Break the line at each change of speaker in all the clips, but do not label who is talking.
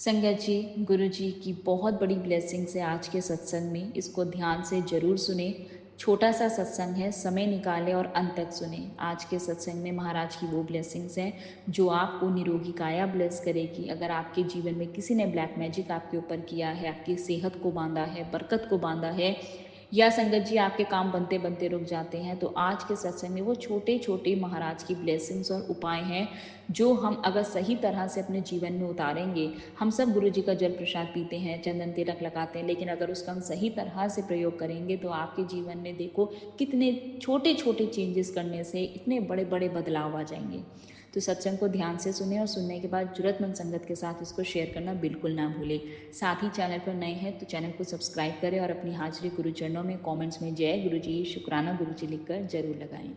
संगत जी, गुरु जी की बहुत बड़ी ब्लेसिंग्स है आज के सत्संग में। इसको ध्यान से ज़रूर सुने। छोटा सा सत्संग है, समय निकालें और अंत तक सुने। आज के सत्संग में महाराज की वो ब्लेसिंग्स हैं जो आपको निरोगी काया ब्लेस करेगी। अगर आपके जीवन में किसी ने ब्लैक मैजिक आपके ऊपर किया है, आपकी सेहत को बांधा है, बरकत को बांधा है, या संगत जी आपके काम बनते बनते रुक जाते हैं, तो आज के सत्संग में वो छोटे छोटे महाराज की ब्लेसिंग्स और उपाय हैं जो हम अगर सही तरह से अपने जीवन में उतारेंगे। हम सब गुरु जी का जल प्रसाद पीते हैं, चंदन तिलक लगाते हैं, लेकिन अगर उसका हम सही तरह से प्रयोग करेंगे तो आपके जीवन में देखो कितने छोटे छोटे चेंजेस करने से इतने बड़े बड़े बदलाव आ जाएंगे। तो सत्संग को ध्यान से सुने और सुनने के बाद जरूरतमंद संगत के साथ इसको शेयर करना बिल्कुल ना भूले। साथ ही चैनल पर नए हैं तो चैनल को सब्सक्राइब करें और अपनी हाजिरी गुरु चरणों में कमेंट्स में जय गुरु जी, शुक्राना गुरु जी लिखकर जरूर लगाएं।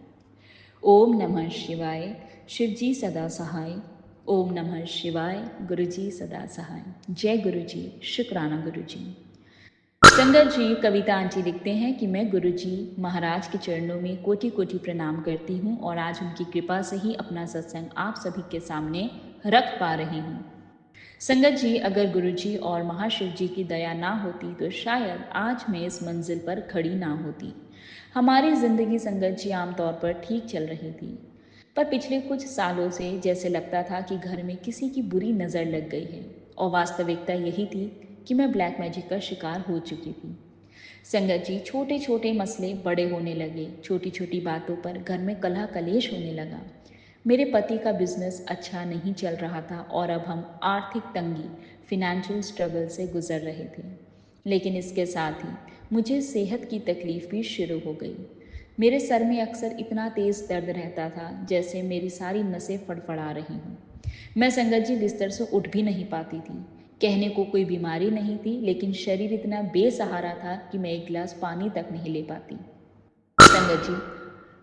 ओम नमः शिवाय। शिव जी सदा सहाय। ओम नमः शिवाय। गुरु जी सदा सहाय। जय गुरु जी, शुक्राना गुरु जी। संगत जी, कविता आंटी लिखते हैं कि मैं गुरु जी महाराज के चरणों में कोटि कोटि प्रणाम करती हूँ और आज उनकी कृपा से ही अपना सत्संग आप सभी के सामने रख पा रही हूँ। संगत जी, अगर गुरु जी और महाशिव जी की दया ना होती तो शायद आज मैं इस मंजिल पर खड़ी ना होती। हमारी जिंदगी संगत जी आमतौर पर ठीक चल रही थी, पर पिछले कुछ सालों से जैसे लगता था कि घर में किसी की बुरी नज़र लग गई है, और वास्तविकता यही थी कि मैं ब्लैक मैजिक का शिकार हो चुकी थी। संगत जी, छोटे छोटे मसले बड़े होने लगे, छोटी छोटी बातों पर घर में कलह कलेश होने लगा। मेरे पति का बिजनेस अच्छा नहीं चल रहा था और अब हम आर्थिक तंगी, फिनेंशियल स्ट्रगल से गुजर रहे थे। लेकिन इसके साथ ही मुझे सेहत की तकलीफ भी शुरू हो गई। मेरे सर में अक्सर इतना तेज दर्द रहता था जैसे मेरी सारी नसें फड़फड़ा रही हूँ। मैं संगत जी बिस्तर से उठ भी नहीं पाती थी। कहने को कोई बीमारी नहीं थी, लेकिन शरीर इतना बेसहारा था कि मैं एक गिलास पानी तक नहीं ले पाती। संगत जी,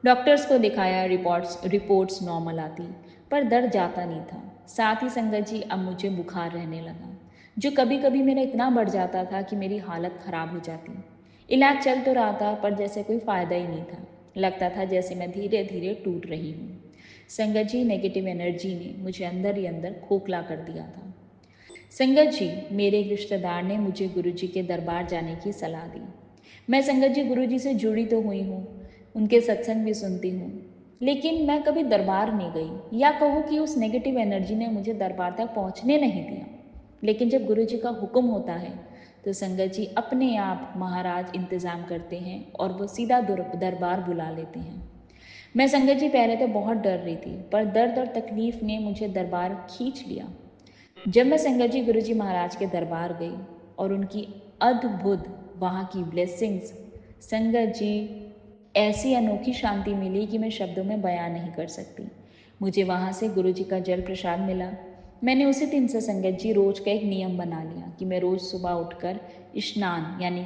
डॉक्टर्स को दिखाया, रिपोर्ट्स नॉर्मल आती, पर दर्द जाता नहीं था। साथ ही संगत जी अब मुझे बुखार रहने लगा, जो कभी कभी मेरा इतना बढ़ जाता था कि मेरी हालत खराब हो जाती। इलाज चल तो रहा था पर जैसे कोई फायदा ही नहीं था। लगता था जैसे मैं धीरे धीरे टूट रही हूँ। संगत जी, नेगेटिव एनर्जी ने मुझे अंदर ही अंदर खोखला कर दिया था। संगत जी, मेरे एक रिश्तेदार ने मुझे गुरुजी के दरबार जाने की सलाह दी। मैं संगत जी गुरुजी से जुड़ी तो हुई हूँ, उनके सत्संग भी सुनती हूँ, लेकिन मैं कभी दरबार नहीं गई, या कहूँ कि उस नेगेटिव एनर्जी ने मुझे दरबार तक पहुँचने नहीं दिया। लेकिन जब गुरुजी का हुक्म होता है तो संगत जी अपने आप महाराज इंतज़ाम करते हैं और वो सीधा दरबार बुला लेते हैं। मैं संगत जी पहले तो बहुत डर रही थी, पर दर्द और तकलीफ ने मुझे दरबार खींच लिया। जब मैं संगत जी गुरु जी महाराज के दरबार गई और उनकी अद्भुत वहाँ की ब्लेसिंग्स, संगत जी ऐसी अनोखी शांति मिली कि मैं शब्दों में बयान नहीं कर सकती। मुझे वहाँ से गुरु जी का जल प्रसाद मिला। मैंने उसी दिन से संगत जी रोज का एक नियम बना लिया कि मैं रोज सुबह उठकर स्नान यानी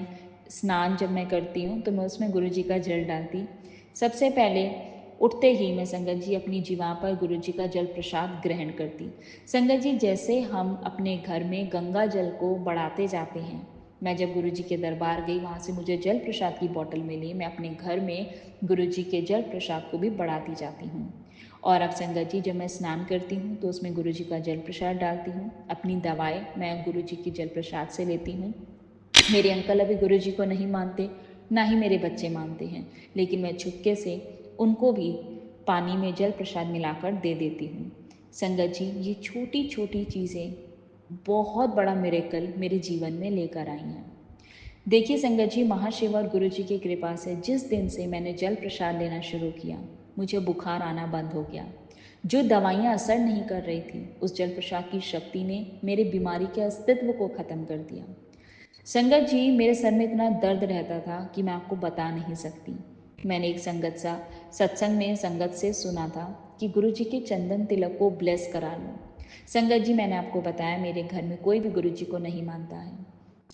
स्नान जब मैं करती हूँ तो मैं उसमें गुरु जी का जल डालती। सबसे पहले उठते ही मैं संगत जी अपनी जीवा पर गुरु जी का जल प्रसाद ग्रहण करती। संगत जी, जैसे हम अपने घर में गंगा जल को बढ़ाते जाते हैं, मैं जब गुरु जी के दरबार गई, वहाँ से मुझे जल प्रसाद की बॉटल मिली। मैं अपने घर में गुरु जी के जल प्रसाद को भी बढ़ाती जाती हूँ। और अब संगत जी, जब मैं स्नान करती हूँ तो उसमें गुरु जी का जल प्रसाद डालती हूँ। अपनी दवाएं मैं गुरु जी की जल प्रसाद से लेती हूँ। मेरे अंकल अभी गुरु जी को नहीं मानते, ना ही मेरे बच्चे मानते हैं, लेकिन मैं चुपके से उनको भी पानी में जल प्रसाद मिलाकर दे देती हूँ। संगत जी, ये छोटी छोटी चीज़ें बहुत बड़ा मिरेकल मेरे जीवन में लेकर आई हैं। देखिए संगत जी, महाशिव और गुरु जी की कृपा से जिस दिन से मैंने जल प्रसाद लेना शुरू किया, मुझे बुखार आना बंद हो गया। जो दवाइयाँ असर नहीं कर रही थी, उस जल प्रसाद की शक्ति ने मेरे बीमारी के अस्तित्व को खत्म कर दिया। संगत जी, मेरे सर में इतना दर्द रहता था कि मैं आपको बता नहीं सकती। मैंने एक सत्संग में संगत से सुना था कि गुरु जी के चंदन तिलक को ब्लेस करा लो। संगत जी, मैंने आपको बताया मेरे घर में कोई भी गुरु जी को नहीं मानता है।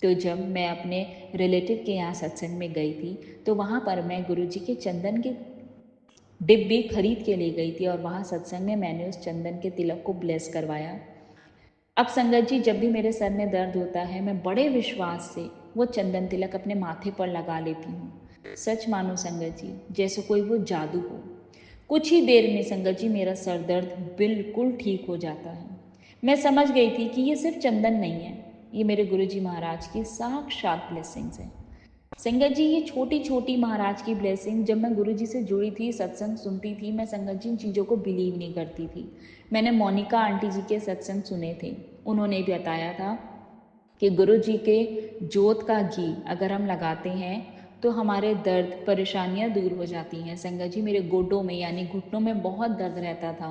तो जब मैं अपने रिलेटिव के यहाँ सत्संग में गई थी तो वहाँ पर मैं गुरु जी के चंदन के डिब्बी खरीद के ले गई थी और वहाँ सत्संग में मैंने उस चंदन के तिलक को ब्लेस करवाया। अब संगत जी, जब भी मेरे सर में दर्द होता है, मैं बड़े विश्वास से वो चंदन तिलक अपने माथे पर लगा लेती हूँ। सच मानो संगत जी, जैसे कोई वो जादू हो। कुछ ही देर में संगत जी मेरा सर दर्द बिल्कुल ठीक हो जाता है। मैं समझ गई थी कि ये सिर्फ चंदन नहीं है, ये मेरे गुरुजी महाराज की साक्षात ब्लेसिंग्स हैं। संगत जी, ये छोटी छोटी महाराज की ब्लेसिंग, जब मैं गुरुजी से जुड़ी थी, सत्संग सुनती थी, मैं संगत जी इन चीज़ों को बिलीव नहीं करती थी। मैंने मोनिका आंटी जी के सत्संग सुने थे, उन्होंने भी बताया था कि गुरु जी के जोत का घी अगर हम लगाते हैं तो हमारे दर्द परेशानियां दूर हो जाती हैं। संगत जी, मेरे गोडों में यानी घुटनों में बहुत दर्द रहता था।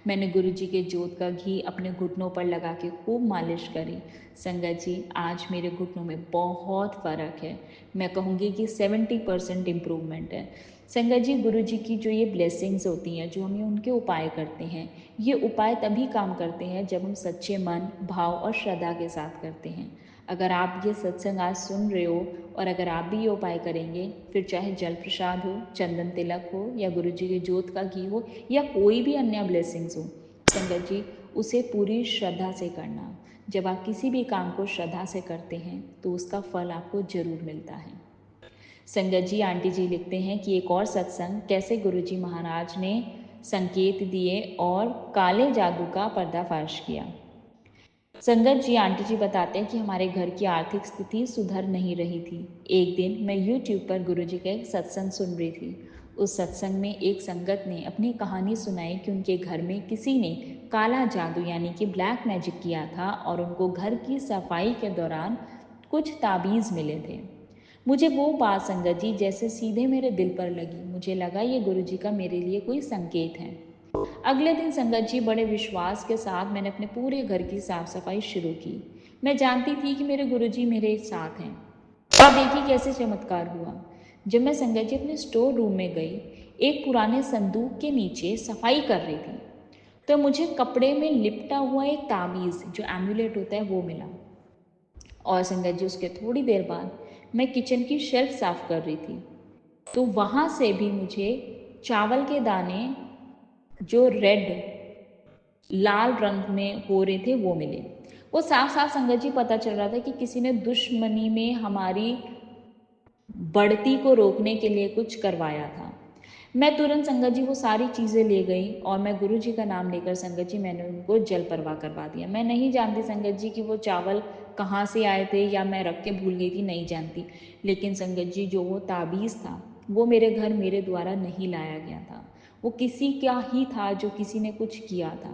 मैंने गुरु जी के जोत का घी अपने घुटनों पर लगा के खूब मालिश करी। संगत जी, आज मेरे घुटनों में बहुत फ़र्क है। मैं कहूँगी कि 70% इम्प्रूवमेंट है। संगत जी, गुरु जी की जो ये ब्लेसिंग्स होती हैं, जो हम ये उनके उपाय करते हैं, ये उपाय तभी काम करते हैं जब हम सच्चे मन, भाव और श्रद्धा के साथ करते हैं। अगर आप ये सत्संग आज सुन रहे हो और अगर आप भी ये उपाय करेंगे, फिर चाहे जल प्रसाद हो, चंदन तिलक हो, या गुरु जी के जोत का घी हो, या कोई भी अन्य ब्लेसिंग्स हो, संगत जी उसे पूरी श्रद्धा से करना। जब आप किसी भी काम को श्रद्धा से करते हैं तो उसका फल आपको जरूर मिलता है। संगत जी, आंटी जी लिखते हैं कि एक और सत्संग, कैसे गुरुजी महाराज ने संकेत दिए और काले जादू का पर्दाफाश किया। संगत जी, आंटी जी बताते हैं कि हमारे घर की आर्थिक स्थिति सुधर नहीं रही थी। एक दिन मैं YouTube पर गुरुजी का एक सत्संग सुन रही थी। उस सत्संग में एक संगत ने अपनी कहानी सुनाई कि उनके घर में किसी ने काला जादू यानी कि ब्लैक मैजिक किया था और उनको घर की सफाई के दौरान कुछ ताबीज़ मिले थे। मुझे वो बात संगत जी जैसे सीधे मेरे दिल पर लगी। मुझे लगा ये गुरुजी का मेरे लिए कोई संकेत है। अगले दिन संगत जी, बड़े विश्वास के साथ मैंने अपने पूरे घर की साफ सफाई शुरू की। मैं जानती थी कि मेरे गुरुजी मेरे साथ हैं। अब देखिए कैसे चमत्कार हुआ। जब मैं संगत जी अपने स्टोर रूम में गई, एक पुराने संदूक के नीचे सफाई कर रही थी, तो मुझे कपड़े में लिपटा हुआ एक ताबीज़, जो एम्यूलेट होता है, वो मिला। और संगत जी, उसके थोड़ी देर बाद मैं किचन की शेल्फ साफ कर रही थी, तो वहाँ से भी मुझे चावल के दाने जो रेड लाल रंग में हो रहे थे वो मिले। वो साफ साफ संगत जी पता चल रहा था कि किसी ने दुश्मनी में हमारी बढ़ती को रोकने के लिए कुछ करवाया था। मैं तुरंत संगत जी वो सारी चीज़ें ले गई और मैं गुरु जी का नाम लेकर संगत जी मैंने उनको जल परवाह करवा दिया। मैं नहीं जानती संगत जी कि वो चावल कहाँ से आए थे या मैं रख के भूल गई थी, नहीं जानती। लेकिन संगत जी, जो वो ताबीज़ था वो मेरे घर मेरे द्वारा नहीं लाया गया था, वो किसी का ही था, जो किसी ने कुछ किया था।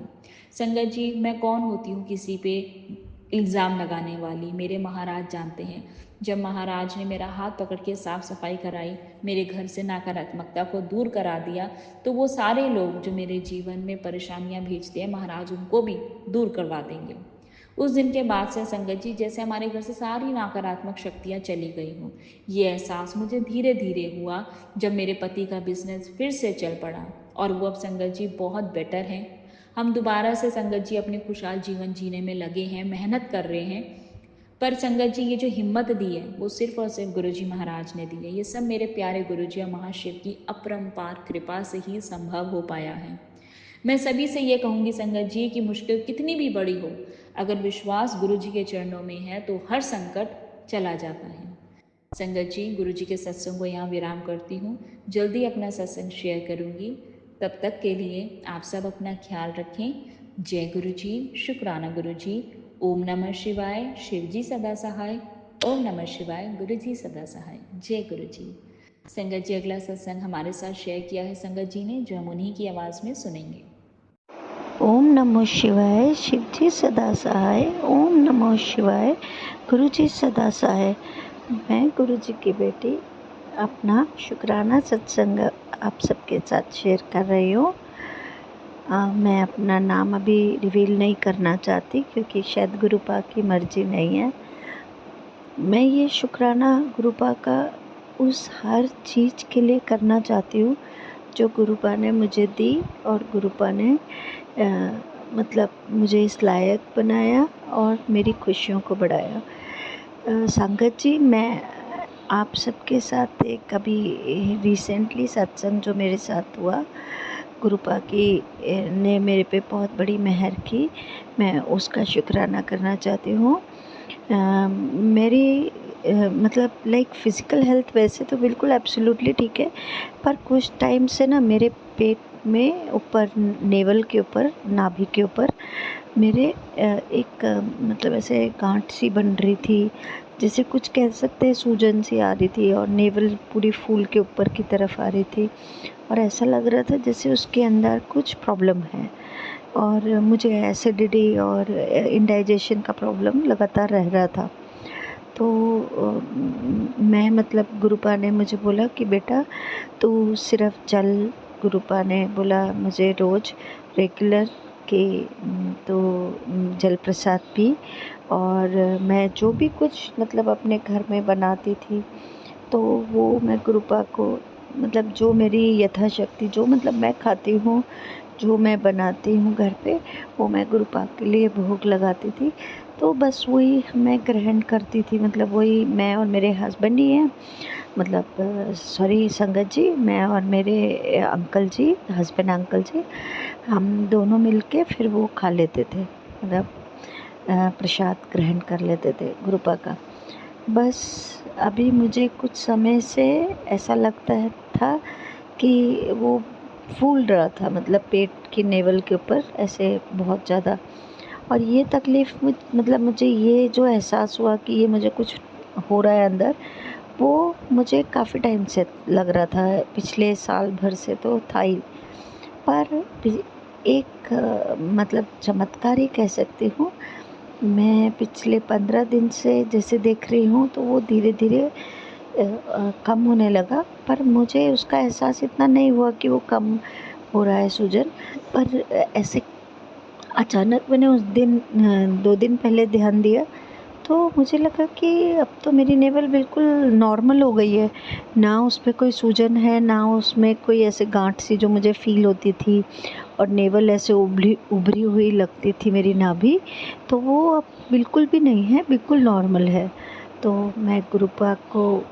संगत जी, मैं कौन होती हूँ किसी पे इल्ज़ाम लगाने वाली, मेरे महाराज जानते हैं। जब महाराज ने मेरा हाथ पकड़ के साफ सफाई कराई, मेरे घर से नकारात्मकता को दूर करा दिया, तो वो सारे लोग जो मेरे जीवन में परेशानियां भेजते हैं, महाराज उनको भी दूर करवा देंगे। उस दिन के बाद से संगत जी, जैसे हमारे घर से सारी नकारात्मक शक्तियां चली गई हों। ये एहसास मुझे धीरे धीरे हुआ जब मेरे पति का बिजनेस फिर से चल पड़ा और वो अब संगत जी बहुत बेटर हैं। हम दोबारा से संगत जी अपने खुशहाल जीवन जीने में लगे हैं, मेहनत कर रहे हैं। पर संगत जी, ये जो हिम्मत दी है वो सिर्फ और सिर्फ गुरुजी महाराज ने दी है। ये सब मेरे प्यारे गुरुजी और महाशिव की अपरंपार कृपा से ही संभव हो पाया है। मैं सभी से ये कहूँगी संगत जी कि मुश्किल कितनी भी बड़ी हो, अगर विश्वास गुरुजी के चरणों में है तो हर संकट चला जाता है। संगत जी, गुरुजी के सत्संग को यहाँ विराम करती हूँ। जल्दी अपना सत्संग शेयर करूँगी। तब तक के लिए आप सब अपना ख्याल रखें। जय गुरु जी, शुक्राना गुरु जी। ओम नमः शिवाय, शिव जी सदा सहाय। ओम नमः शिवाय, गुरु जी सदा सहाय। जय गुरु जी। संगत जी, अगला सत्संग हमारे साथ शेयर किया है संगत जी ने, जो हम उन्हीं की आवाज़ में सुनेंगे।
ओम नमो शिवाय, शिव जी सदा सहाय। ओम नमो शिवाय, गुरु जी सदा सहाय। मैं गुरु जी की बेटी अपना शुक्राना सत्संग आप सबके साथ शेयर कर रही हूँ। मैं अपना नाम अभी रिवील नहीं करना चाहती क्योंकि शायद गुरुपा की मर्जी नहीं है। मैं ये शुक्राना गुरुपा का उस हर चीज़ के लिए करना चाहती हूँ जो गुरुपा ने मुझे दी और गुरुपा ने मतलब मुझे इस लायक बनाया और मेरी खुशियों को बढ़ाया। संगत जी, मैं आप सबके साथ एक अभी रिसेंटली सत्संग जो मेरे साथ हुआ, गुरुपा की ने मेरे पे बहुत बड़ी मेहर की, मैं उसका शुक्राना करना चाहती हूँ। मेरी मतलब लाइक फ़िज़िकल हेल्थ वैसे तो बिल्कुल एब्सोल्युटली ठीक है, पर कुछ टाइम से ना मेरे पेट में ऊपर नेवल के ऊपर, नाभि के ऊपर मेरे एक मतलब ऐसे गांठ सी बन रही थी, जैसे कुछ कह सकते हैं सूजन सी आ रही थी, और नेवल पूरी फूल के ऊपर की तरफ आ रही थी, और ऐसा लग रहा था जैसे उसके अंदर कुछ प्रॉब्लम है। और मुझे एसिडिटी और इंडाइजेशन का प्रॉब्लम लगातार रह रहा था। तो मैं मतलब गुरुपा ने मुझे बोला कि बेटा तू सिर्फ चल। गुरुपा ने बोला मुझे रोज़ रेगुलर कि तो जल प्रसाद पी, और मैं जो भी कुछ मतलब अपने घर में बनाती थी तो वो मैं गुरुपा को मतलब जो मेरी यथाशक्ति जो मतलब मैं खाती हूँ, जो मैं बनाती हूँ घर पे, वो मैं गुरु पाक के लिए भोग लगाती थी। तो बस वही मैं ग्रहण करती थी, मतलब वही मैं और मेरे हस्बैंड ही हैं, मतलब सॉरी संगत जी, मैं और मेरे अंकल जी, हस्बैंड अंकल जी, हम दोनों मिलके फिर वो खा लेते थे, मतलब प्रसाद ग्रहण कर लेते थे गुरु पाक का। बस अभी मुझे कुछ समय से ऐसा लगता है था कि वो फूल रहा था, मतलब पेट की नेवल के ऊपर ऐसे बहुत ज़्यादा। और ये तकलीफ़ मतलब मुझे ये जो एहसास हुआ कि ये मुझे कुछ हो रहा है अंदर, वो मुझे काफ़ी टाइम से लग रहा था, पिछले साल भर से तो था ही। पर एक मतलब चमत्कार ही कह सकती हूँ, मैं पिछले 15 दिन से जैसे देख रही हूँ तो वो धीरे धीरे कम होने लगा, पर मुझे उसका एहसास इतना नहीं हुआ कि वो कम हो रहा है सूजन। पर ऐसे अचानक मैंने उस दिन 2 दिन पहले ध्यान दिया तो मुझे लगा कि अब तो मेरी नेवल बिल्कुल नॉर्मल हो गई है, ना उस पे कोई सूजन है, ना उसमें कोई ऐसे गांठ सी जो मुझे फ़ील होती थी, और नेवल ऐसे उभरी हुई लगती थी मेरी नाभि, तो वो अब बिल्कुल भी नहीं है, बिल्कुल नॉर्मल है। तो मैं गुरुपा को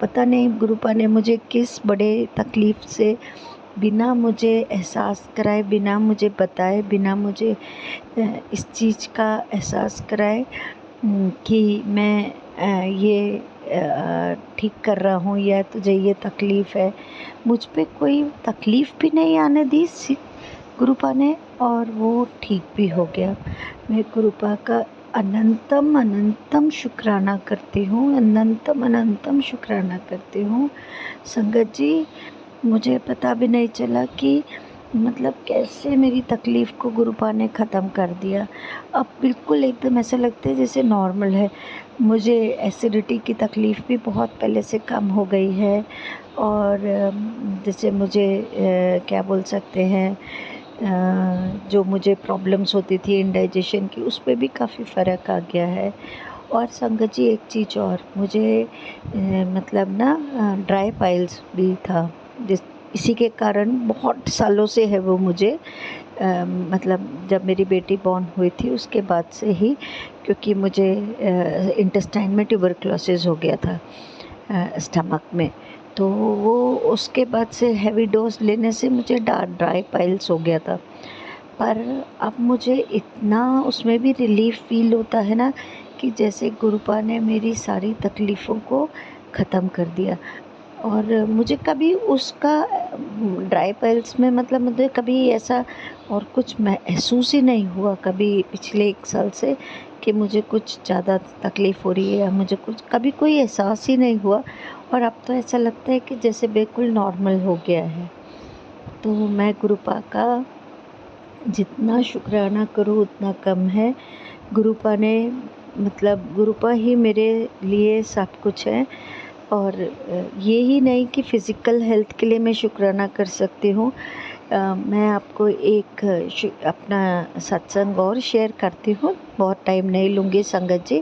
पता नहीं गुरुपा ने मुझे किस बड़े तकलीफ़ से बिना मुझे एहसास कराए, बिना मुझे बताए, बिना मुझे इस चीज़ का एहसास कराए कि मैं ये ठीक कर रहा हूँ या तुझे ये तकलीफ़ है। मुझ पे कोई तकलीफ़ भी नहीं आने दी गुरुपा ने, और वो ठीक भी हो गया। मैं गुरुपा का अनंतम अनंतम शुक्राना करती हूँ, अनंतम अनंतम शुक्राना करती हूँ। संगत जी, मुझे पता भी नहीं चला कि मतलब कैसे मेरी तकलीफ़ को गुरुपा ने ख़त्म कर दिया। अब बिल्कुल एकदम ऐसा लगता है जैसे नॉर्मल है। मुझे एसिडिटी की तकलीफ़ भी बहुत पहले से कम हो गई है, और जैसे मुझे क्या बोल सकते हैं, जो मुझे प्रॉब्लम्स होती थी इंडाइजेशन की, उस पे भी काफ़ी फ़र्क आ गया है। और संगत जी एक चीज़ और, मुझे मतलब ना ड्राई पाइल्स भी था, इसी के कारण बहुत सालों से है वो मुझे, मतलब जब मेरी बेटी बॉर्न हुई थी उसके बाद से ही, क्योंकि मुझे इंटेस्टाइन में ट्यूबरक्लोसिस हो गया था, स्टमक में। तो वो उसके बाद से हैवी डोज लेने से मुझे ड्राई पाइल्स हो गया था। पर अब मुझे इतना उसमें भी रिलीफ़ फ़ील होता है ना, कि जैसे गुरुपा ने मेरी सारी तकलीफ़ों को ख़त्म कर दिया। और मुझे कभी उसका ड्राई पाइल्स में मतलब मुझे कभी ऐसा और कुछ महसूस ही नहीं हुआ कभी पिछले 1 साल से कि मुझे कुछ ज़्यादा तकलीफ़ हो रही है, या मुझे कुछ कभी कोई एहसास ही नहीं हुआ। और अब तो ऐसा लगता है कि जैसे बिल्कुल नॉर्मल हो गया है। तो मैं गुरुपा का जितना शुक्राना करूँ उतना कम है। गुरुपा ने मतलब गुरुपा ही मेरे लिए सब कुछ है। और ये ही नहीं कि फ़िज़िकल हेल्थ के लिए मैं शुक्राना कर सकती हूँ। मैं आपको एक अपना सत्संग और शेयर करती हूँ, बहुत टाइम नहीं लूँगी संगत जी,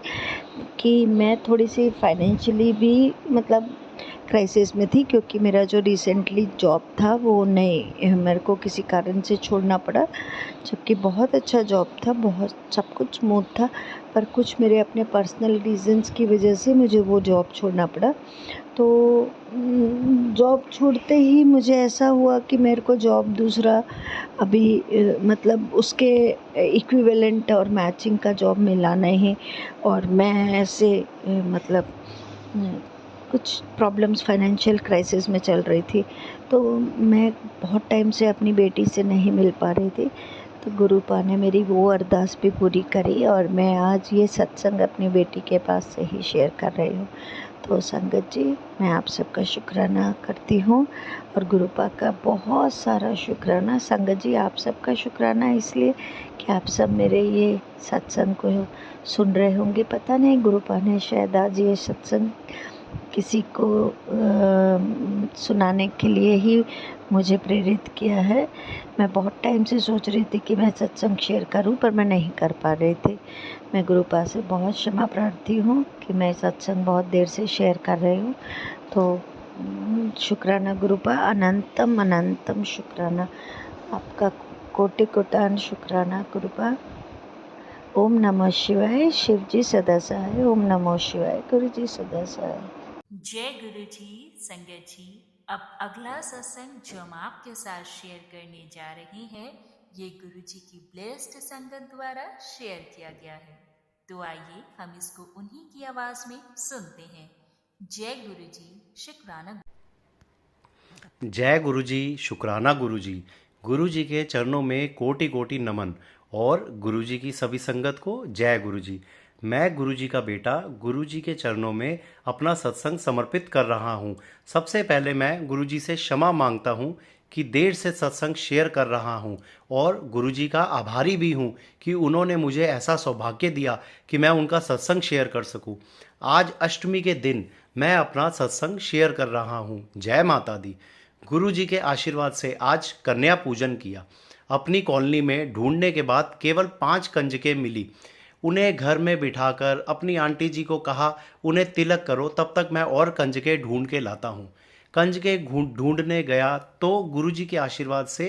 कि मैं थोड़ी-सी फाइनेंशियली भी मतलब क्राइसिस में थी, क्योंकि मेरा जो रिसेंटली जॉब था वो नहीं, मेरे को किसी कारण से छोड़ना पड़ा, जबकि बहुत अच्छा जॉब था, बहुत सब कुछ स्मूथ था, पर कुछ मेरे अपने पर्सनल रीज़न्स की वजह से मुझे वो जॉब छोड़ना पड़ा। तो जॉब छोड़ते ही मुझे ऐसा हुआ कि मेरे को जॉब दूसरा अभी मतलब उसके इक्विवेलेंट और मैचिंग का जॉब मिला नहीं, और मैं ऐसे मतलब अ, कुछ प्रॉब्लम्स फाइनेंशियल क्राइसिस में चल रही थी, तो मैं बहुत टाइम से अपनी बेटी से नहीं मिल पा रही थी। तो गुरुपा ने मेरी वो अरदास भी पूरी करी और मैं आज ये सत्संग अपनी बेटी के पास से ही शेयर कर रही हूँ। तो संगत जी, मैं आप सबका शुक्राना करती हूँ और गुरुपा का बहुत सारा शुक्राना। संगत जी, आप सबका शुक्राना इसलिए कि आप सब मेरे ये सत्संग को सुन रहे होंगे। पता नहीं गुरुपा ने शायद आज ये सत्संग किसी को सुनाने के लिए ही मुझे प्रेरित किया है। मैं बहुत टाइम से सोच रही थी कि मैं सत्संग शेयर करूं, पर मैं नहीं कर पा रही थी। मैं गुरुपा से बहुत क्षमा प्रार्थी हूँ कि मैं सत्संग बहुत देर से शेयर कर रही हूँ। तो शुक्राना गुरुपा, अनंतम अनंतम शुक्राना आपका, कोटि कोटान शुक्राना गुरुपा। ओम नमः शिवाय, शिव जी सदा सहाय। ओम नमः शिवाय, गुरु जी सदा सहाय।
जय गुरु जी। संगत जी, अब अगला सत्संग जो हम आपके साथ शेयर करने जा रहे हैं, ये गुरु जी की ब्लेस्ड संगत द्वारा शेयर किया गया है। तो आइए हम इसको उन्हीं की आवाज में सुनते हैं। जय गुरु जी, शुक्राना।
जय गुरु जी, शुक्राना गुरु जी। गुरु जी के चरणों में कोटि कोटि नमन और गुरु जी की सभी संगत को जय गुरु जी। मैं गुरु जी का बेटा गुरु जी के चरणों में अपना सत्संग समर्पित कर रहा हूँ। सबसे पहले मैं गुरु जी से क्षमा मांगता हूँ कि देर से सत्संग शेयर कर रहा हूँ और गुरु जी का आभारी भी हूँ कि उन्होंने मुझे ऐसा सौभाग्य दिया कि मैं उनका सत्संग शेयर कर सकूँ। आज अष्टमी के दिन मैं अपना सत्संग शेयर कर रहा हूँ। जय माता दी। गुरु जी के आशीर्वाद से आज कन्या पूजन किया। अपनी कॉलोनी में ढूंढने के बाद केवल 5 कंजकें मिली। उन्हें घर में बिठाकर अपनी आंटी जी को कहा उन्हें तिलक करो, तब तक मैं और कंजकें ढूंढ के लाता हूँ। कंजकें ढूंढने गया तो गुरु जी के आशीर्वाद से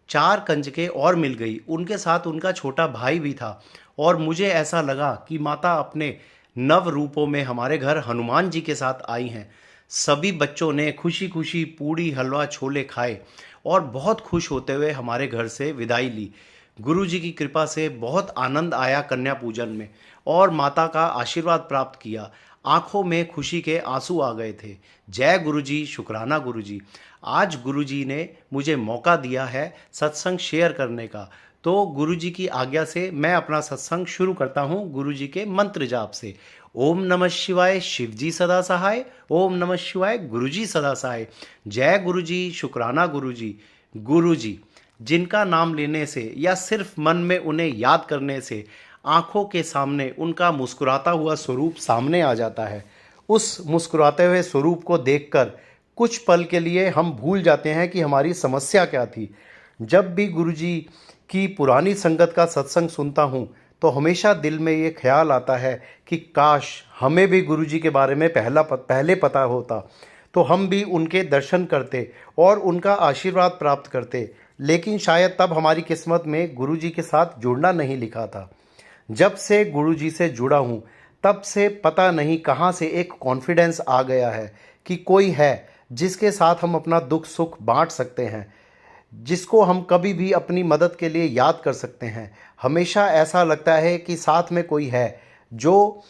4 कंजकें और मिल गई। उनके साथ उनका छोटा भाई भी था और मुझे ऐसा लगा कि माता अपने नव रूपों में हमारे घर हनुमान जी के साथ आई हैं। सभी बच्चों ने खुशी खुशी पूड़ी हलवा छोले खाए और बहुत खुश होते हुए हमारे घर से विदाई ली। गुरु जी की कृपा से बहुत आनंद आया कन्या पूजन में और माता का आशीर्वाद प्राप्त किया। आंखों में खुशी के आंसू आ गए थे। जय गुरु जी, शुक्राना गुरु जी। आज गुरु जी ने मुझे मौका दिया है सत्संग शेयर करने का, तो गुरु जी की आज्ञा से मैं अपना सत्संग शुरू करता हूँ गुरु जी के मंत्र जाप से। ओम नमः शिवाय, शिव जी सदा सहाय। ओम नमः शिवाय, गुरु जी सदा सहाय। जय गुरु जी, शुक्राना गुरु जी। गुरु जी जिनका नाम लेने से या सिर्फ मन में उन्हें याद करने से आंखों के सामने उनका मुस्कुराता हुआ स्वरूप सामने आ जाता है। उस मुस्कुराते हुए स्वरूप को देखकर कुछ पल के लिए हम भूल जाते हैं कि हमारी समस्या क्या थी। जब भी गुरु जी की पुरानी संगत का सत्संग सुनता हूँ तो हमेशा दिल में ये ख्याल आता है कि काश हमें भी गुरु जी के बारे में पहले पता होता तो हम भी उनके दर्शन करते और उनका आशीर्वाद प्राप्त करते। लेकिन शायद तब हमारी किस्मत में गुरु जी के साथ जुड़ना नहीं लिखा था। जब से गुरु जी से जुड़ा हूँ तब से पता नहीं कहाँ से एक कॉन्फिडेंस आ गया है कि कोई है जिसके साथ हम अपना दुख सुख बांट सकते हैं, जिसको हम कभी भी अपनी मदद के लिए याद कर सकते हैं। हमेशा ऐसा लगता है कि साथ में कोई है जो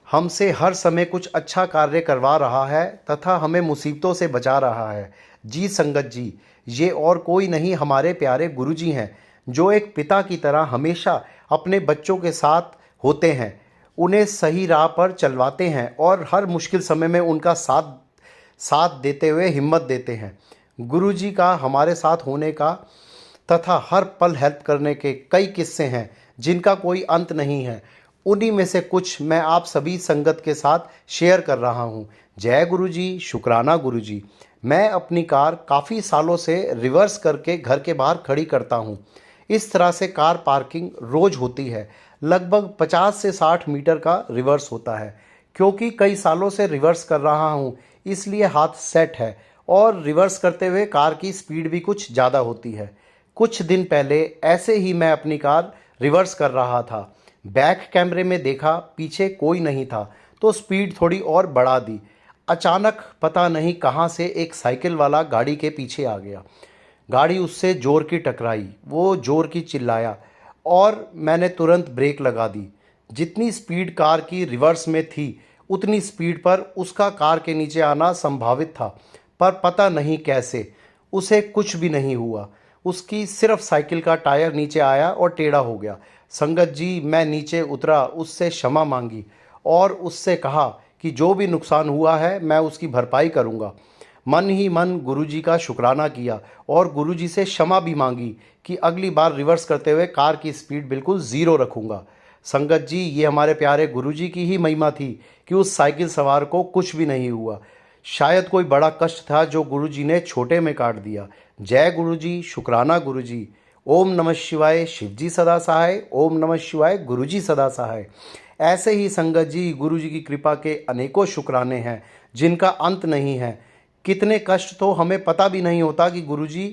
हमसे हर समय कुछ अच्छा कार्य करवा रहा है तथा हमें मुसीबतों से बचा रहा है। जी संगत जी, ये और कोई नहीं हमारे प्यारे गुरु जी हैं, जो एक पिता की तरह हमेशा अपने बच्चों के साथ होते हैं, उन्हें सही राह पर चलवाते हैं और हर मुश्किल समय में उनका साथ देते हुए हिम्मत देते हैं। गुरु जी का हमारे साथ होने का तथा हर पल हेल्प करने के कई किस्से हैं जिनका कोई अंत नहीं है। उन्हीं में से कुछ मैं आप सभी संगत के साथ शेयर कर रहा हूँ। जय गुरु जी, शुक्राना गुरु जी। मैं अपनी कार काफ़ी सालों से रिवर्स करके घर के बाहर खड़ी करता हूँ। इस तरह से कार पार्किंग रोज़ होती है। लगभग 50 से 60 मीटर का रिवर्स होता है। क्योंकि कई सालों से रिवर्स कर रहा हूँ इसलिए हाथ सेट है और रिवर्स करते हुए कार की स्पीड भी कुछ ज़्यादा होती है। कुछ दिन पहले ऐसे ही मैं अपनी कार रिवर्स कर रहा था। बैक कैमरे में देखा पीछे कोई नहीं था तो स्पीड थोड़ी और बढ़ा दी। अचानक पता नहीं कहाँ से एक साइकिल वाला गाड़ी के पीछे आ गया। गाड़ी उससे जोर की टकराई, वो जोर की चिल्लाया और मैंने तुरंत ब्रेक लगा दी। जितनी स्पीड कार की रिवर्स में थी उतनी स्पीड पर उसका कार के नीचे आना संभावित था, पर पता नहीं कैसे उसे कुछ भी नहीं हुआ। उसकी सिर्फ साइकिल का टायर नीचे आया और टेढ़ा हो गया। संगत जी, मैं नीचे उतरा, उससे क्षमा मांगी और उससे कहा कि जो भी नुकसान हुआ है मैं उसकी भरपाई करूंगा। मन ही मन गुरुजी का शुक्राना किया और गुरुजी से क्षमा भी मांगी कि अगली बार रिवर्स करते हुए कार की स्पीड बिल्कुल ज़ीरो रखूंगा। संगत जी, ये हमारे प्यारे गुरुजी की ही महिमा थी कि उस साइकिल सवार को कुछ भी नहीं हुआ। शायद कोई बड़ा कष्ट था जो गुरुजी ने छोटे में काट दिया। जय गुरुजी, शुक्राना गुरुजी। ओम नमः शिवाय, शिवजी सदा सहाय। ओम नमः शिवाय, गुरुजी सदा सहाय। ऐसे ही संगत जी, गुरुजी की कृपा के अनेकों शुक्राने हैं जिनका अंत नहीं है। कितने कष्ट तो हमें पता भी नहीं होता कि गुरुजी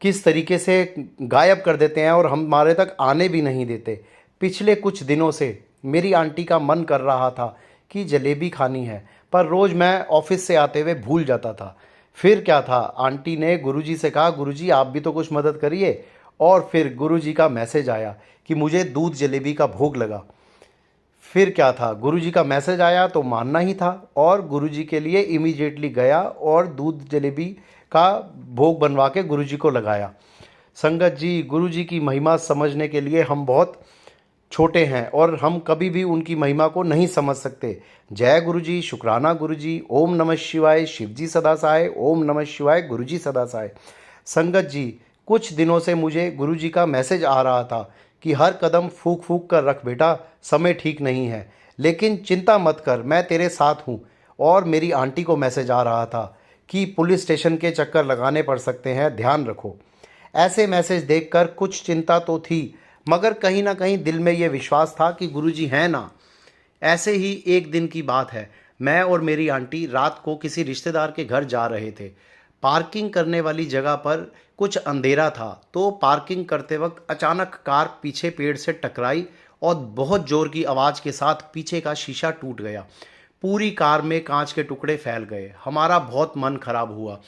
किस तरीके से गायब कर देते हैं और हमारे तक आने भी नहीं देते। पिछले कुछ दिनों से मेरी आंटी का मन कर रहा था कि जलेबी खानी है, पर रोज़ मैं ऑफिस से आते हुए भूल जाता था। फिर क्या था, आंटी ने गुरुजी से कहा, गुरुजी आप भी तो कुछ मदद करिए। और फिर गुरुजी का मैसेज आया कि मुझे दूध जलेबी का भोग लगा। फिर क्या था, गुरुजी का मैसेज आया तो मानना ही था और गुरुजी के लिए इमीडिएटली गया और दूध जलेबी का भोग बनवा के गुरुजी को लगाया। संगत जी, गुरुजी की महिमा समझने के लिए हम बहुत छोटे हैं और हम कभी भी उनकी महिमा को नहीं समझ सकते। जय गुरुजी, शुक्राना गुरुजी। ओम नमः शिवाय, शिवजी सदा सहाय। ओम नमः शिवाय, गुरुजी सदा सहाय। संगत जी, कुछ दिनों से मुझे गुरुजी का मैसेज आ रहा था कि हर कदम फूक फूक कर रख बेटा, समय ठीक नहीं है, लेकिन चिंता मत कर, मैं तेरे साथ हूँ। और मेरी आंटी को मैसेज आ रहा था कि पुलिस स्टेशन के चक्कर लगाने पड़ सकते हैं, ध्यान रखो। ऐसे मैसेज देखकर कुछ चिंता तो थी, मगर कहीं ना कहीं दिल में ये विश्वास था कि गुरुजी हैं ना। ऐसे ही एक दिन की बात है, मैं और मेरी आंटी रात को किसी रिश्तेदार के घर जा रहे थे। पार्किंग करने वाली जगह पर कुछ अंधेरा था, तो पार्किंग करते वक्त अचानक कार पीछे पेड़ से टकराई और बहुत ज़ोर की आवाज़ के साथ पीछे का शीशा टूट गया। पूरी कार में कांच के टुकड़े फैल गए। हमारा बहुत मन खराब हुआ।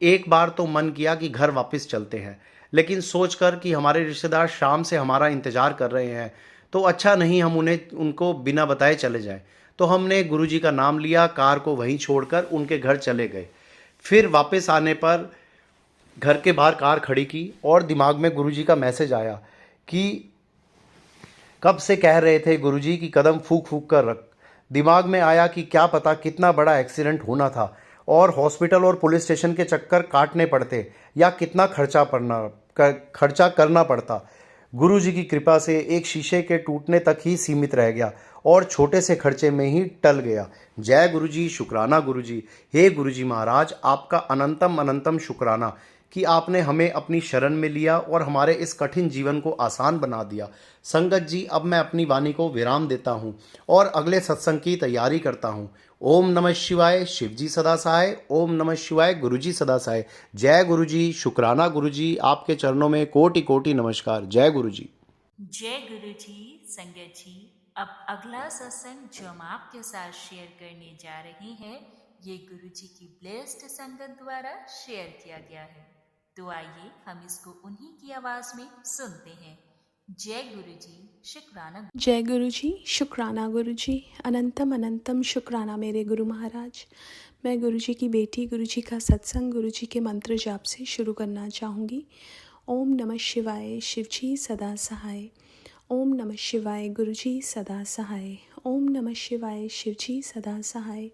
एक बार तो मन किया कि घर वापस चलते हैं, लेकिन सोचकर कि हमारे रिश्तेदार शाम से हमारा इंतज़ार कर रहे हैं तो अच्छा नहीं हम उनको बिना बताए चले जाएं। तो हमने गुरुजी का नाम लिया, कार को वहीं छोड़कर उनके घर चले गए। फिर वापस आने पर घर के बाहर कार खड़ी की और दिमाग में गुरुजी का मैसेज आया कि कब से कह रहे थे गुरुजी की कदम फूक फूक कर रख। दिमाग में आया कि क्या पता कितना बड़ा एक्सीडेंट होना था और हॉस्पिटल और पुलिस स्टेशन के चक्कर काटने पड़ते या कितना खर्चा करना पड़ता। गुरुजी की कृपा से एक शीशे के टूटने तक ही सीमित रह गया और छोटे से खर्चे में ही टल गया। जय गुरुजी, शुक्राना गुरुजी। हे गुरुजी महाराज, आपका अनंतम अनंतम शुक्राना कि आपने हमें अपनी शरण में लिया और हमारे इस कठिन जीवन को आसान बना दिया। संगत जी, अब मैं अपनी वाणी को विराम देता हूँ और अगले सत्संग की तैयारी करता हूँ। ओम नमः शिवाय, शिवजी सदा सहाय। ओम नमः शिवाय, गुरुजी सदा सहाय। जय गुरुजी, शुक्राना गुरुजी। आपके चरणों में कोटि कोटि नमस्कार। जय गुरुजी।
जय गुरुजी। संगत जी, अब अगला सत्संग जो हम आपके साथ शेयर करने जा रहे हैं, ये गुरुजी की ब्लेस्ड संगत द्वारा शेयर किया गया है। तो आइए हम इसको उन्हीं की आवाज में सुनते हैं। जय गुरुजी, शुक्राना।
जय गुरुजी, शुक्राना गुरुजी। अनंतम अनंतम शुक्राना मेरे गुरु महाराज। मैं गुरुजी की बेटी, गुरुजी का सत्संग गुरुजी के मंत्र जाप से शुरू करना चाहूँगी। ओम नमः शिवाय, शिवजी सदा सहाय। ओम नमः शिवाय, गुरुजी सदा सहाय। ओम नमः शिवाय, शिवजी सदा सहाय।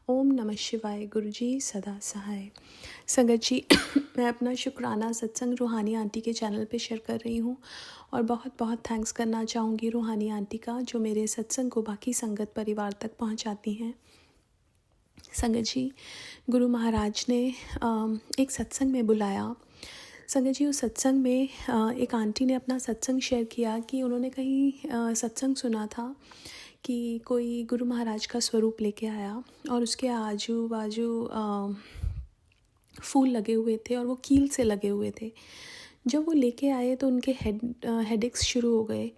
ओम नमः शिवाय, गुरुजी सदा सहाय। संगत जी, मैं अपना शुक्राना सत्संग रूहानी आंटी के चैनल पे शेयर कर रही हूँ और बहुत बहुत थैंक्स करना चाहूँगी रूहानी आंटी का, जो मेरे सत्संग को बाकी संगत परिवार तक पहुँचाती हैं। संगत जी, गुरु महाराज ने एक सत्संग में बुलाया। संगत जी, उस सत्संग में एक आंटी ने अपना सत्संग शेयर किया कि उन्होंने कहीं सत्संग सुना था कि कोई गुरु महाराज का स्वरूप लेके आया और उसके आजू बाजू फूल लगे हुए थे और वो कील से लगे हुए थे। जब वो लेके आए तो उनके हेडेक्स शुरू हो गए।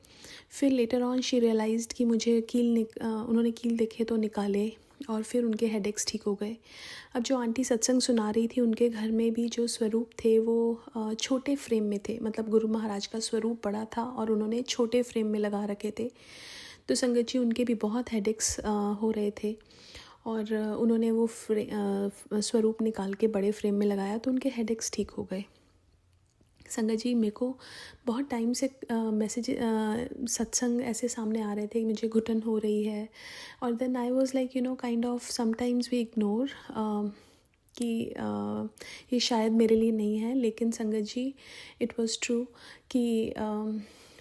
फिर लेटर ऑन शी रियलाइज्ड कि मुझे उन्होंने कील देखे तो निकाले और फिर उनके हेडेक्स ठीक हो गए। अब जो आंटी सत्संग सुना रही थी, उनके घर में भी जो स्वरूप थे वो छोटे फ्रेम में थे, मतलब गुरु महाराज का स्वरूप बड़ा था और उन्होंने छोटे फ्रेम में लगा रखे थे। तो संगत जी, उनके भी बहुत हेडेक्स हो रहे थे और उन्होंने वो स्वरूप निकाल के बड़े फ्रेम में लगाया तो उनके हेडेक्स ठीक हो गए। संगत जी, मेरे को बहुत टाइम से मैसेज सत्संग ऐसे सामने आ रहे थे कि मुझे घुटन हो रही है, और then I was like kind of sometimes we ignore कि ये शायद मेरे लिए नहीं है, लेकिन संगत जी इट वाज ट्रू कि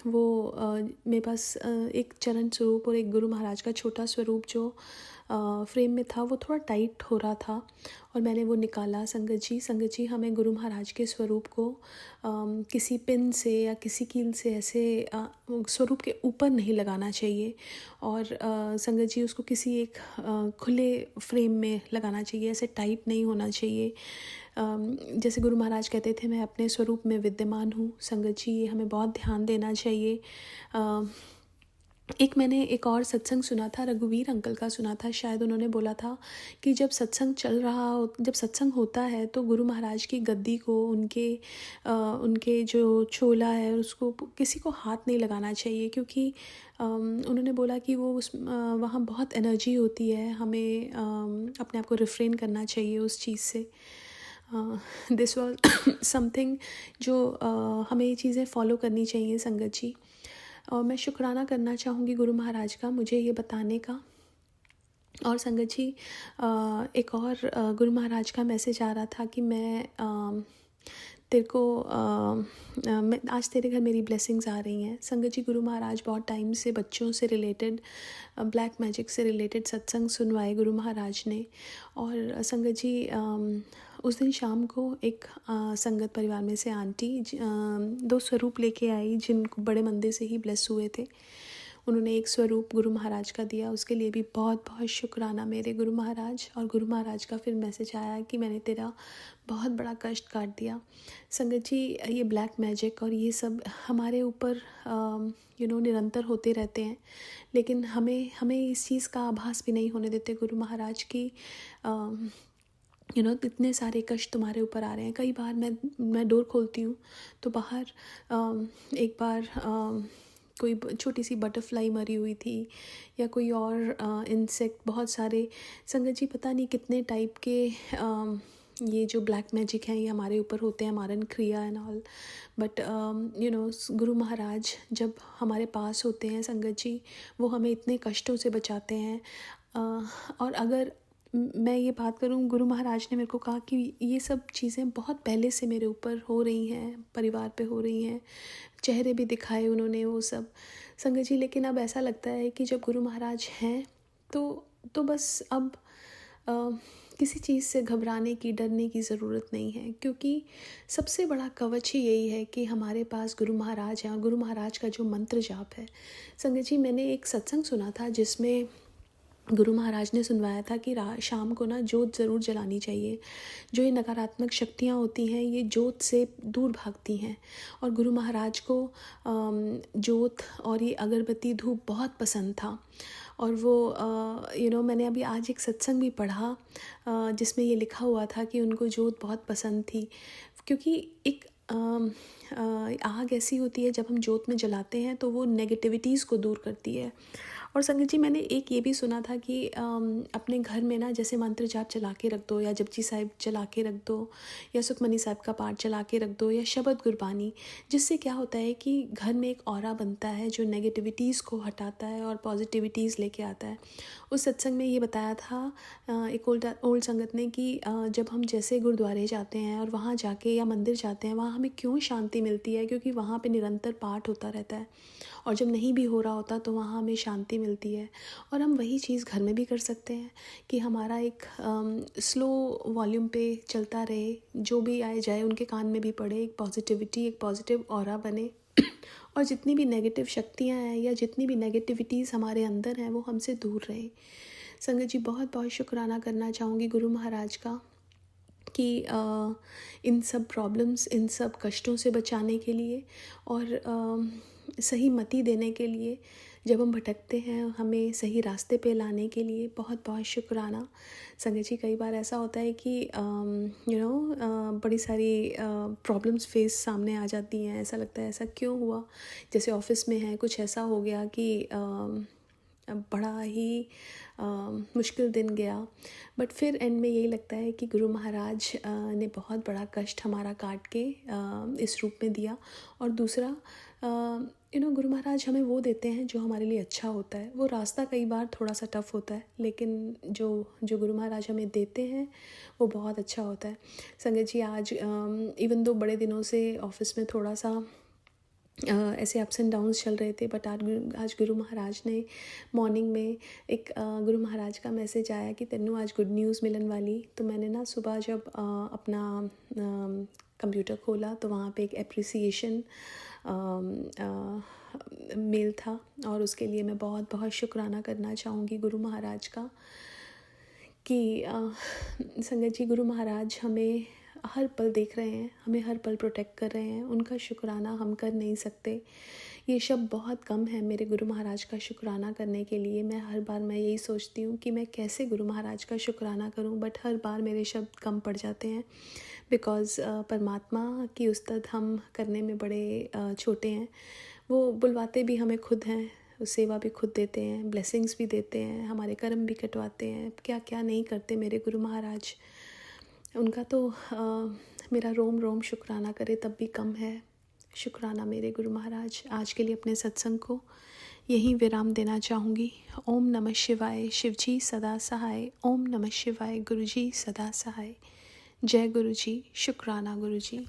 वो मेरे पास एक चरण स्वरूप और एक गुरु महाराज का छोटा स्वरूप जो फ्रेम में था वो थोड़ा टाइट हो रहा था, और मैंने वो निकाला। संगत जी हमें गुरु महाराज के स्वरूप को किसी पिन से या किसी कील से ऐसे स्वरूप के ऊपर नहीं लगाना चाहिए, और संगत जी उसको किसी एक खुले फ्रेम में लगाना चाहिए, ऐसे टाइट नहीं होना चाहिए। जैसे गुरु महाराज कहते थे, मैं अपने स्वरूप में विद्यमान हूँ। संगत जी ये हमें बहुत ध्यान देना चाहिए। मैंने एक और सत्संग सुना था, रघुवीर अंकल का सुना था, शायद उन्होंने बोला था कि जब सत्संग होता है तो गुरु महाराज की गद्दी को, उनके जो छोला है उसको किसी को हाथ नहीं लगाना चाहिए, क्योंकि उन्होंने बोला कि वहाँ बहुत एनर्जी होती है, हमें अपने आप को रिफ्रेन करना चाहिए उस चीज़ से। दिस वॉज समथिंग जो हमें ये चीज़ें फॉलो करनी चाहिए संगत जी। और मैं शुक्राना करना चाहूँगी गुरु महाराज का मुझे ये बताने का। और संगत जी एक और गुरु महाराज का मैसेज आ रहा था कि मैं तेरे को आज तेरे घर मेरी ब्लेसिंग्स आ रही हैं। संगत जी गुरु महाराज बहुत टाइम से बच्चों से रिलेटेड, ब्लैक मैजिक से रिलेटेड सत्संग सुनवाए गुरु महाराज ने। और संगत जी उस दिन शाम को एक संगत परिवार में से आंटी 2 स्वरूप लेके आई जिनको बड़े मंदिर से ही ब्लेस हुए थे। उन्होंने एक स्वरूप गुरु महाराज का दिया, उसके लिए भी बहुत बहुत शुक्राना मेरे गुरु महाराज। और गुरु महाराज का फिर मैसेज आया कि मैंने तेरा बहुत बड़ा कष्ट काट दिया। संगत जी ये ब्लैक मैजिक और ये सब हमारे ऊपर निरंतर होते रहते हैं, लेकिन हमें इस चीज़ का आभास भी नहीं होने देते गुरु महाराज की इतने सारे कष्ट तुम्हारे ऊपर आ रहे हैं। कई बार मैं डोर खोलती हूँ तो बाहर एक बार कोई छोटी सी बटरफ्लाई मरी हुई थी या कोई और इंसेक्ट, बहुत सारे संगत जी पता नहीं कितने टाइप के ये जो ब्लैक मैजिक हैं ये हमारे ऊपर होते हैं, मारन क्रिया and all. But Guru Maharaj जब हमारे पास होते हैं संगत जी, वो हमें इतने कष्टों से बचाते हैं। और अगर मैं ये बात करूँ, गुरु महाराज ने मेरे को कहा कि ये सब चीज़ें बहुत पहले से मेरे ऊपर हो रही हैं, परिवार पे हो रही हैं, चेहरे भी दिखाए उन्होंने वो सब संगत जी। लेकिन अब ऐसा लगता है कि जब गुरु महाराज हैं तो बस अब किसी चीज़ से घबराने की, डरने की ज़रूरत नहीं है, क्योंकि सबसे बड़ा कवच ही यही है कि हमारे पास गुरु महाराज हैं। और गुरु महाराज का जो मंत्र जाप है संगत जी, मैंने एक सत्संग सुना था जिसमें गुरु महाराज ने सुनवाया था कि शाम को ना जोत ज़रूर जलानी चाहिए। जो ये नकारात्मक शक्तियाँ होती हैं ये जोत से दूर भागती हैं, और गुरु महाराज को जोत और ये अगरबत्ती धूप बहुत पसंद था। और वो मैंने अभी आज एक सत्संग भी पढ़ा जिसमें ये लिखा हुआ था कि उनको जोत बहुत पसंद थी, क्योंकि एक आग ऐसी होती है जब हम जोत में जलाते हैं तो वो नेगेटिविटीज़ को दूर करती है। और संगत जी मैंने एक ये भी सुना था कि अपने घर में ना जैसे मंत्र जाप चला के रख दो, या जपजी साहिब चला के रख दो, या सुखमनी साहिब का पाठ चला के रख दो, या शब्द गुरबानी, जिससे क्या होता है कि घर में एक ऑरा बनता है जो नेगेटिविटीज़ को हटाता है और पॉजिटिविटीज़ लेके आता है। उस सत्संग में ये बताया था एक ओल्ड संगत ने कि जब हम जैसे गुरुद्वारे जाते हैं और वहाँ जाके या मंदिर जाते हैं, वहाँ हमें क्यों शांति मिलती है, क्योंकि वहाँ पे निरंतर पाठ होता रहता है, और जब नहीं भी हो रहा होता तो वहाँ हमें शांति मिलती है। और हम वही चीज़ घर में भी कर सकते हैं कि हमारा एक स्लो वॉल्यूम पे चलता रहे, जो भी आए जाए उनके कान में भी पड़े, एक पॉजिटिविटी, एक पॉजिटिव ऑरा बने, और जितनी भी नेगेटिव शक्तियाँ हैं या जितनी भी नेगेटिविटीज़ हमारे अंदर हैं वो हमसे दूर रहे। संगत जी बहुत बहुत शुक्राना करना चाहूँगी गुरु महाराज का कि इन सब प्रॉब्लम्स, इन सब कष्टों से बचाने के लिए और सही मति देने के लिए, जब हम भटकते हैं हमें सही रास्ते पे लाने के लिए बहुत बहुत शुक्राना। संगत जी कई बार ऐसा होता है कि बड़ी सारी प्रॉब्लम्स फेस सामने आ जाती हैं, ऐसा लगता है ऐसा क्यों हुआ, जैसे ऑफिस में है कुछ ऐसा हो गया कि बड़ा ही मुश्किल दिन गया, बट फिर एंड में यही लगता है कि गुरु महाराज ने बहुत बड़ा कष्ट हमारा काट के इस रूप में दिया। और दूसरा गुरु महाराज हमें वो देते हैं जो हमारे लिए अच्छा होता है। वो रास्ता कई बार थोड़ा सा टफ होता है, लेकिन जो गुरु महाराज हमें देते हैं वो बहुत अच्छा होता है। संगत जी, आज इवन दो बड़े दिनों से ऑफिस में थोड़ा सा ऐसे अप्स एंड डाउन्स चल रहे थे, बट आज गुरु महाराज ने मॉर्निंग में एक गुरु महाराज का मैसेज आया कि तेनू आज गुड न्यूज़ मिलन वाली। तो मैंने ना सुबह जब अपना कंप्यूटर खोला तो वहाँ पे एक एप्रिसिएशन मेल था, और उसके लिए मैं बहुत बहुत शुक्राना करना चाहूँगी गुरु महाराज का कि संगत जी, गुरु महाराज हमें हर पल देख रहे हैं, हमें हर पल प्रोटेक्ट कर रहे हैं। उनका शुक्राना हम कर नहीं सकते। ये शब्द बहुत कम है मेरे गुरु महाराज का शुक्राना करने के लिए। हर बार मैं यही सोचती हूँ कि मैं कैसे गुरु महाराज का शुक्राना करूँ, बट हर बार मेरे शब्द कम पड़ जाते हैं, बिकॉज़ परमात्मा की उस्तत हम करने में बड़े छोटे हैं। वो बुलवाते भी हमें खुद हैं, सेवा भी खुद देते हैं, ब्लेसिंग्स भी देते हैं, हमारे कर्म भी कटवाते हैं, क्या क्या नहीं करते मेरे गुरु महाराज। उनका तो मेरा रोम रोम शुक्राना करे तब भी कम है। शुक्राना मेरे गुरु महाराज। आज के लिए अपने सत्संग को यहीं विराम देना चाहूँगी। ओम नमः शिवाय, शिवजी सदा सहाय। ओम नमः शिवाय, गुरुजी सदा सहाय। जय गुरुजी, शुक्राना गुरुजी।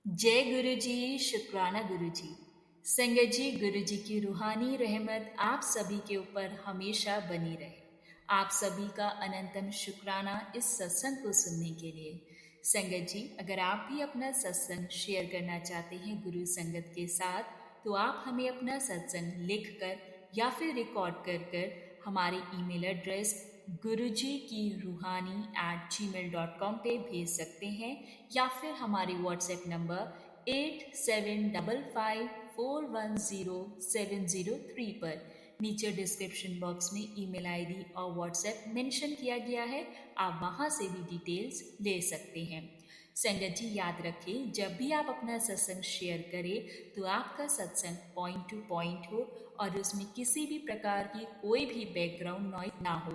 जय गुरु जी, शुक्राना गुरु जी। संगत जी, गुरु जी की रूहानी रहमत आप सभी के ऊपर हमेशा बनी रहे। आप सभी का अनंतम शुक्राना इस सत्संग को सुनने के लिए। संगत जी, अगर आप भी अपना सत्संग शेयर करना चाहते हैं गुरु संगत के साथ, तो आप हमें अपना सत्संग लिख कर या फिर रिकॉर्ड कर हमारे ईमेल एड्रेस guruji-ki-ruhani@gmail.com पे भेज सकते हैं, या फिर हमारे व्हाट्सएप नंबर 8755410703 पर नीचे डिस्क्रिप्शन बॉक्स में ईमेल आईडी और व्हाट्सएप मेंशन किया गया है। आप वहां से भी डिटेल्स ले सकते हैं। संगत जी, याद रखें, जब भी आप अपना सत्संग शेयर करें तो आपका सत्संग पॉइंट टू पॉइंट हो और उसमें किसी भी प्रकार की कोई भी बैकग्राउंड नॉइज ना हो।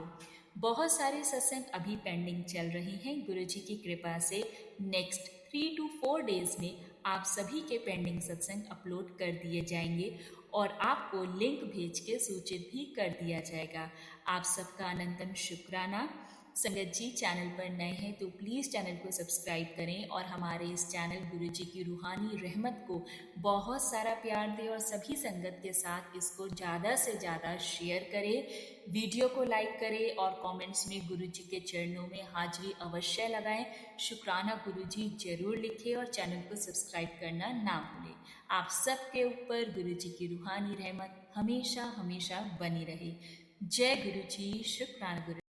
बहुत सारे सत्संग अभी पेंडिंग चल रहे हैं। गुरु जी की कृपा से नेक्स्ट 3 to 4 डेज में आप सभी के पेंडिंग सत्संग अपलोड कर दिए जाएंगे और आपको लिंक भेज के सूचित भी कर दिया जाएगा। आप सबका अनंतम शुक्राना। संगत जी, चैनल पर नए हैं तो प्लीज़ चैनल को सब्सक्राइब करें और हमारे इस चैनल गुरु जी की रूहानी रहमत को बहुत सारा प्यार दें और सभी संगत के साथ इसको ज़्यादा से ज़्यादा शेयर करें। वीडियो को लाइक करें और कमेंट्स में गुरु जी के चरणों में हाजिरी अवश्य लगाएं। शुक्राना गुरु जी जरूर लिखें और चैनल को सब्सक्राइब करना ना भूलें। आप सबके ऊपर गुरु जी की रूहानी रहमत हमेशा हमेशा बनी रहे। जय गुरु जी, शुक्राना गुरु।